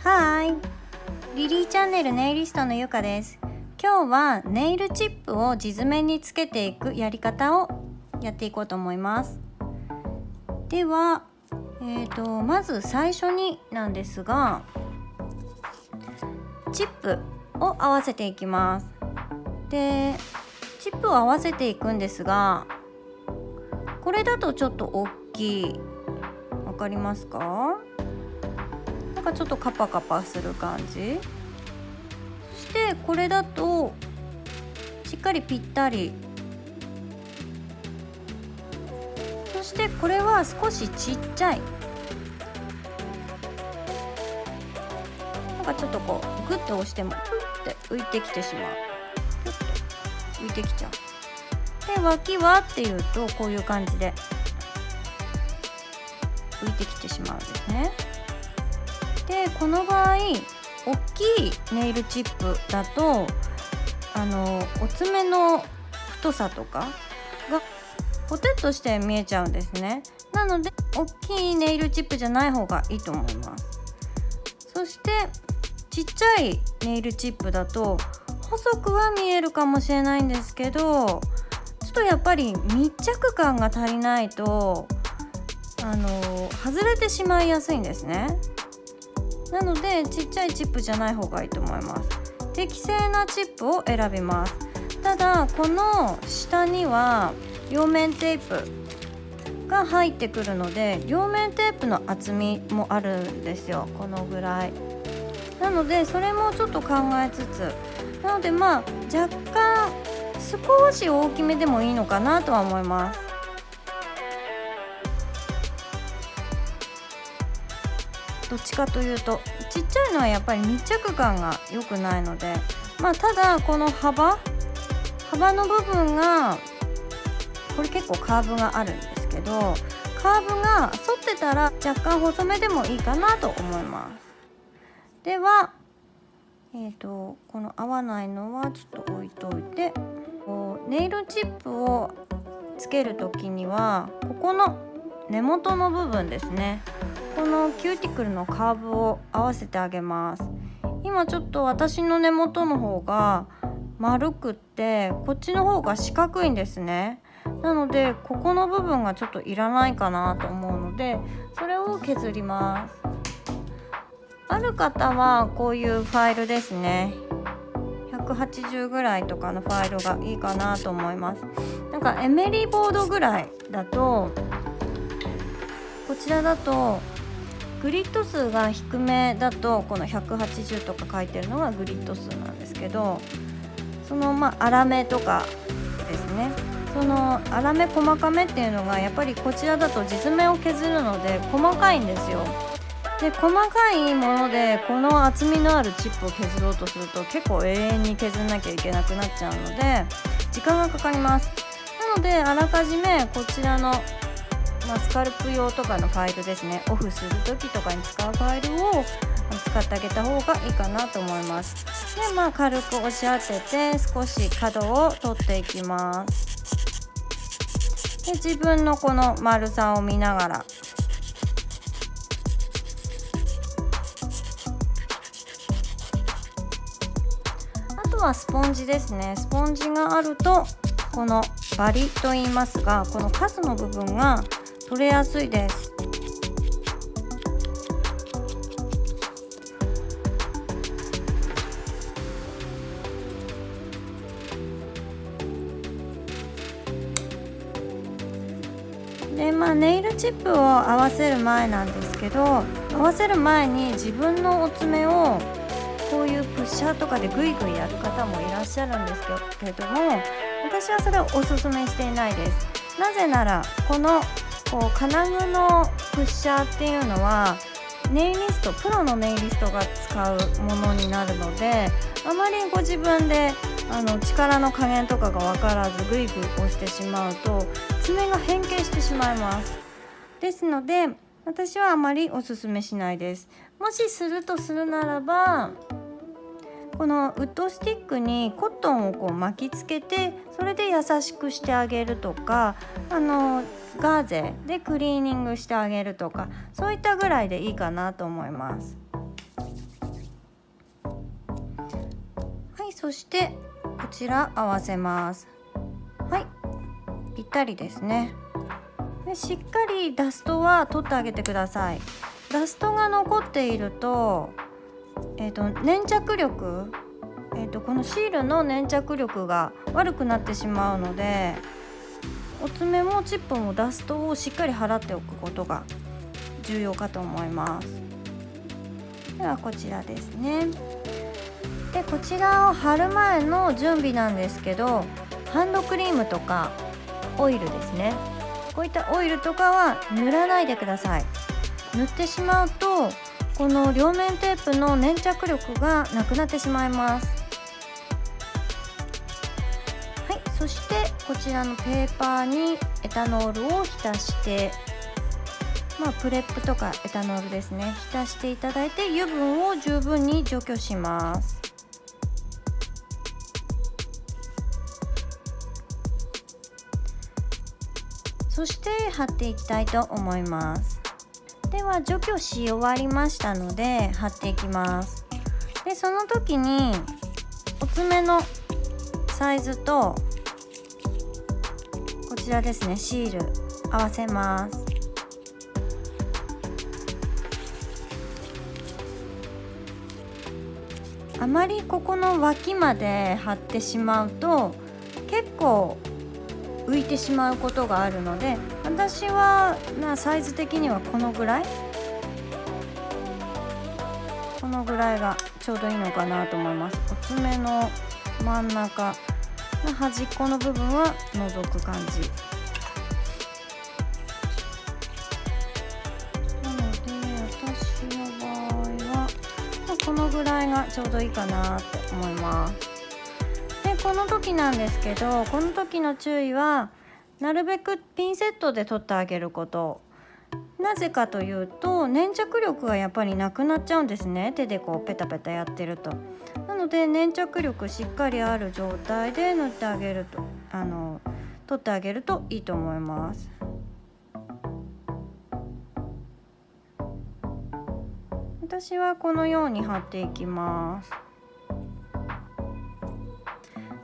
はーい、リリーチャンネルネイリストのゆかです。今日はネイルチップを地爪につけていくやり方をやっていこうと思います。では、まず最初になんですが、チップを合わせていきます。で、チップを合わせていくんですが、これだとちょっと大きい。わかりますか？なんかちょっとカパカパする感じ。そしてこれだとしっかりぴったり。そしてこれは少しちっちゃい。なんかちょっとこうグッと押してもプッて浮いてきてしまう。プッて浮いてきちゃう。で、脇はっていうとこういう感じで浮いてきてしまうんですね。で、この場合大きいネイルチップだとお爪の太さとかがポテッとして見えちゃうんですね。なので大きいネイルチップじゃない方がいいと思います。そしてちっちゃいネイルチップだと細くは見えるかもしれないんですけど、ちょっとやっぱり密着感が足りないと外れてしまいやすいんですね。なのでちっちゃいチップじゃない方がいいと思います。適正なチップを選びます。ただこの下には両面テープが入ってくるので、両面テープの厚みもあるんですよ。このぐらいなので、それもちょっと考えつつ、なので若干少し大きめでもいいのかなとは思います。どっちかというとちっちゃいのはやっぱり密着感が良くないので、ただこの幅の部分がこれ結構カーブがあるんですけど、カーブが沿ってたら若干細めでもいいかなと思います。では、この合わないのはちょっと置いといて、ネイルチップをつける時にはここの根元の部分ですね、このキューティクルのカーブを合わせてあげます。今ちょっと私の根元の方が丸くって、こっちの方が四角いんですね。なのでここの部分がちょっといらないかなと思うので、それを削ります。ある方はこういうファイルですね、180ぐらいとかのファイルがいいかなと思います。なんかエメリーボードぐらいだと、こちらだとグリッド数が低めだとこの180とか書いてるのがグリッド数なんですけど、その粗めとかですね、その粗め細かめっていうのがやっぱりこちらだと地爪を削るので細かいんですよ。で、細かいものでこの厚みのあるチップを削ろうとすると結構永遠に削んなきゃいけなくなっちゃうので時間がかかります。なのであらかじめこちらのスカルプ用とかのファイルですね、オフする時とかに使うファイルを使ってあげた方がいいかなと思います。で、軽く押し当てて少し角を取っていきます。で、自分のこの丸さを見ながらあとはスポンジですね。スポンジがあるとこのバリと言いますが、このカスの部分が取れやすいです。で、ネイルチップを合わせる前なんですけど、合わせる前に自分のお爪をこういうプッシャーとかでグイグイやる方もいらっしゃるんですけれども、私はそれをおすすめしていないです。なぜならこの金具のプッシャーっていうのはプロのネイリストが使うものになるので、あまりご自分で力の加減とかが分からずグイグイ押してしまうと爪が変形してしまいます。ですので私はあまりおすすめしないです。もしするとするならば、このウッドスティックにコットンを巻きつけて、それで優しくしてあげるとか、ガーゼでクリーニングしてあげるとか、そういったぐらいでいいかなと思います。そしてこちら合わせます。はい、ぴったりですね。でしっかりダストは取ってあげてください。ダストが残っていると、粘着力、このシールの粘着力が悪くなってしまうので、お爪もチップもダストをしっかり払っておくことが重要かと思います。ではこちらですね。でこちらを貼る前の準備なんですけど、ハンドクリームとかオイルですね、こういったオイルとかは塗らないでください。塗ってしまうとこの両面テープの粘着力がなくなってしまいます。はい、そしてこちらのペーパーにエタノールを浸して、プレップとかエタノールですね、浸していただいて油分を十分に除去します。そして貼っていきたいと思います。では除去し終わりましたので貼っていきます。でその時にお爪のサイズとこちらですね、シール合わせます。あまりここの脇まで貼ってしまうと結構浮いてしまうことがあるので、私はサイズ的にはこのぐらいがちょうどいいのかなと思います。お爪の真ん中の端っこの部分は除く感じなので、私の場合はこのぐらいがちょうどいいかなって思います。でこの時なんですけど、この時の注意はなるべくピンセットで取ってあげること。なぜかというと粘着力がやっぱりなくなっちゃうんですね、手でこうペタペタやってると。なので粘着力しっかりある状態で塗ってあげると取ってあげるといいと思います。私はこのように貼っていきます。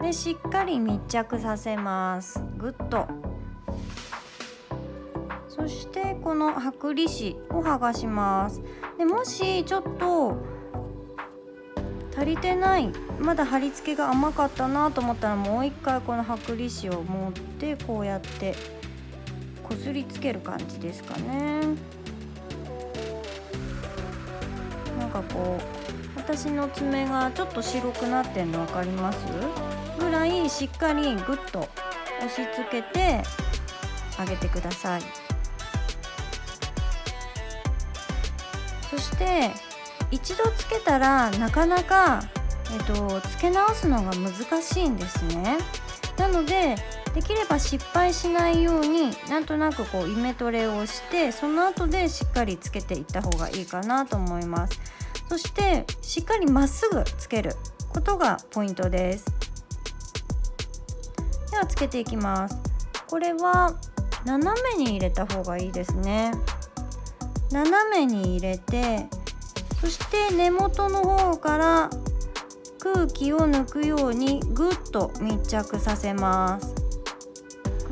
でしっかり密着させます。ぐっと。そしてこの剥離紙を剥がします。でもしちょっと足りてない、まだ貼り付けが甘かったなと思ったら、もう一回この剥離紙を持ってこうやってこすりつける感じですかね。なんかこう私の爪がちょっと白くなってんの分かりますぐらいしっかりグッと押し付けてあげてください。そして一度つけたらなかなか、つけ直すのが難しいんですね。なのでできれば失敗しないようになんとなくこうイメトレをして、その後でしっかりつけていった方がいいかなと思います。そしてしっかりまっすぐつけることがポイントです。ではつけていきます。これは斜めに入れた方がいいですね。斜めに入れて、そして根元の方から空気を抜くようにぐっと密着させます。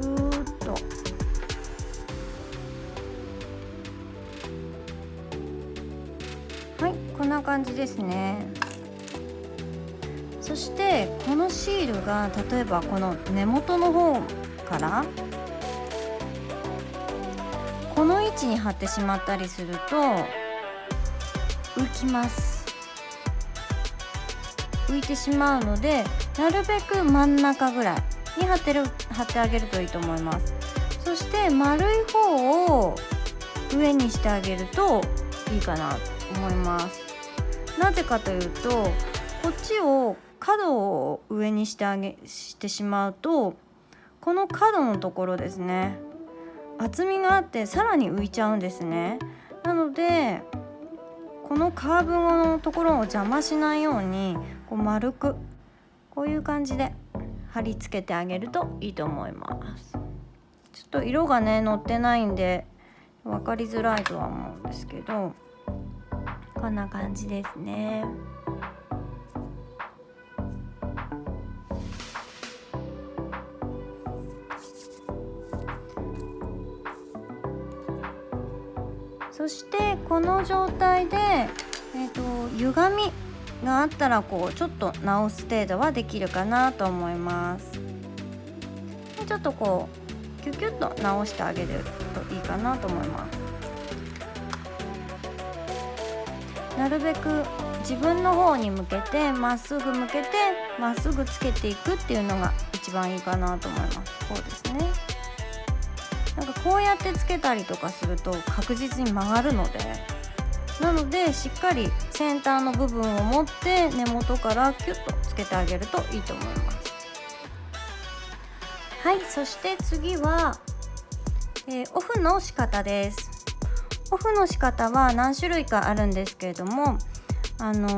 ぐーっと。はい、こんな感じですね。そしてこのシールが例えばこの根元の方からこの位置に貼ってしまったりすると浮きます。浮いてしまうので、なるべく真ん中ぐらいに貼ってあげるといいと思います。そして丸い方を上にしてあげるといいかなと思います。なぜかというと、こっちを角を上にしてしまうと、この角のところですね、厚みがあってさらに浮いちゃうんですね。なのでこのカーブのところを邪魔しないようにこう丸くこういう感じで貼り付けてあげるといいと思います。ちょっと色がね乗ってないんで分かりづらいとは思うんですけど、こんな感じですね。そしてこの状態で、歪みがあったらちょっと直す程度はできるかなと思います。ちょっとキュキュッと直してあげるといいかなと思います。なるべく自分の方に向けてまっすぐ向けてまっすぐつけていくっていうのが一番いいかなと思います。こうですね。なんかこうやってつけたりとかすると確実に曲がるので、なのでしっかり先端の部分を持って根元からキュッとつけてあげるといいと思います。はい、そして次は、オフの仕方です。オフの仕方は何種類かあるんですけれども、1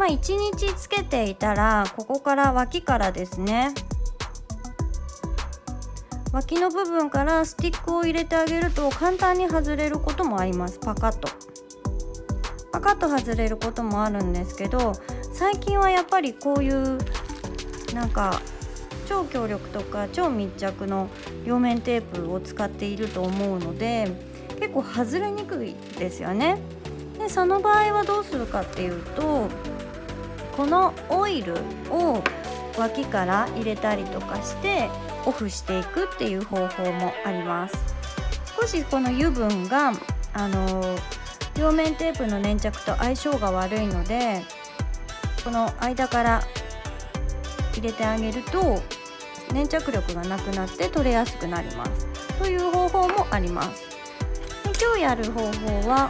日つけていたらここから脇からですね、脇の部分からスティックを入れてあげると簡単に外れることもあります。パカッと外れることもあるんですけど、最近はやっぱりこういうなんか超強力とか超密着の両面テープを使っていると思うので、結構外れにくいですよね。でその場合はどうするかっていうと、このオイルを脇から入れたりとかしてオフしていくっていう方法もあります。少しこの油分が両面テープの粘着と相性が悪いので、この間から入れてあげると粘着力がなくなって取れやすくなりますという方法もあります。で今日やる方法は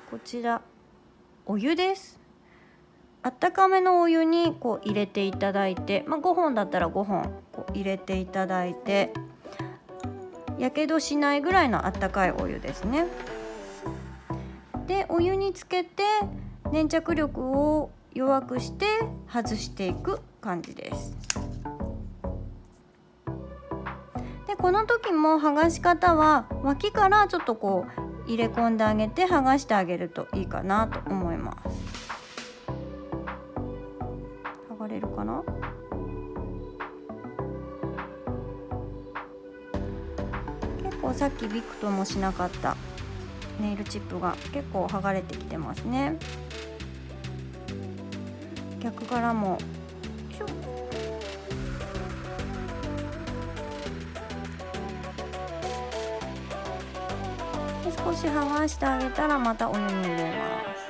こちら、お湯です。あったかめのお湯に入れていただいて、5本だったら5本入れていただいて、やけどしないぐらいのあったかいお湯ですね。でお湯につけて粘着力を弱くして外していく感じです。でこの時も剥がし方は脇からちょっと入れ込んであげて剥がしてあげるといいかなと思います。剥がれるかな。結構さっきビクともしなかったネイルチップが結構剥がれてきてますね。逆からも少し剥がしてあげたらまたお湯に入れます。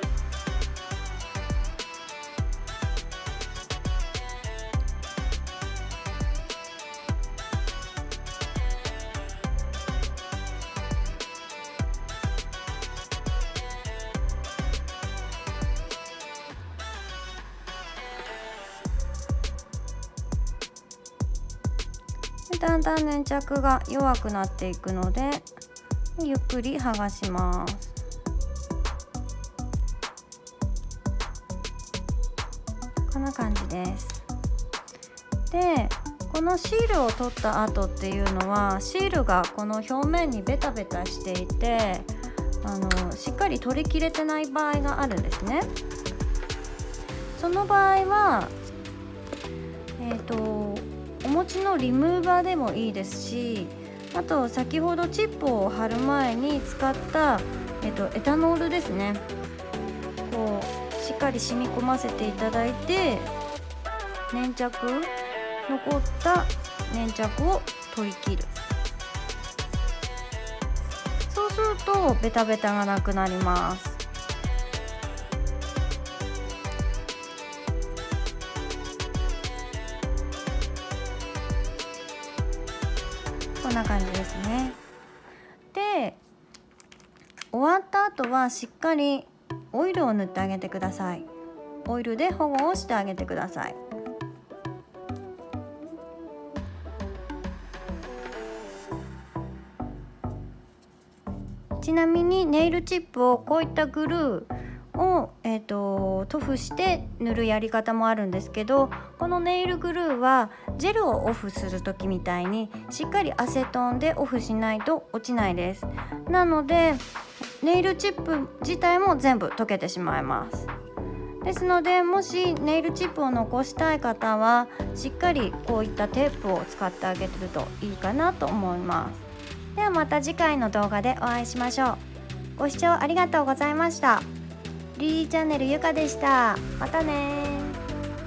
だんだん粘着が弱くなっていくのでゆっくり剥がします。こんな感じです。でこのシールを取った後っていうのはシールがこの表面にベタベタしていてしっかり取りきれてない場合があるんですね。その場合はお持ちのリムーバーでもいいですし、あと先ほどチップを貼る前に使った、エタノールですね。しっかり染み込ませていただいて残った粘着を取り切る。そうするとベタベタがなくなります。こんな感じですね。で終わった後はしっかりオイルを塗ってあげてください。オイルで保護をしてあげてください。ちなみにネイルチップをこういったグルーを、塗布して塗るやり方もあるんですけど、このネイルグルーはジェルをオフする時みたいにしっかりアセトンでオフしないと落ちないです。なのでネイルチップ自体も全部溶けてしまいます。ですのでもしネイルチップを残したい方はしっかりこういったテープを使ってあげるといいかなと思います。ではまた次回の動画でお会いしましょう。ご視聴ありがとうございました。リリーチャンネルゆかでした。またね。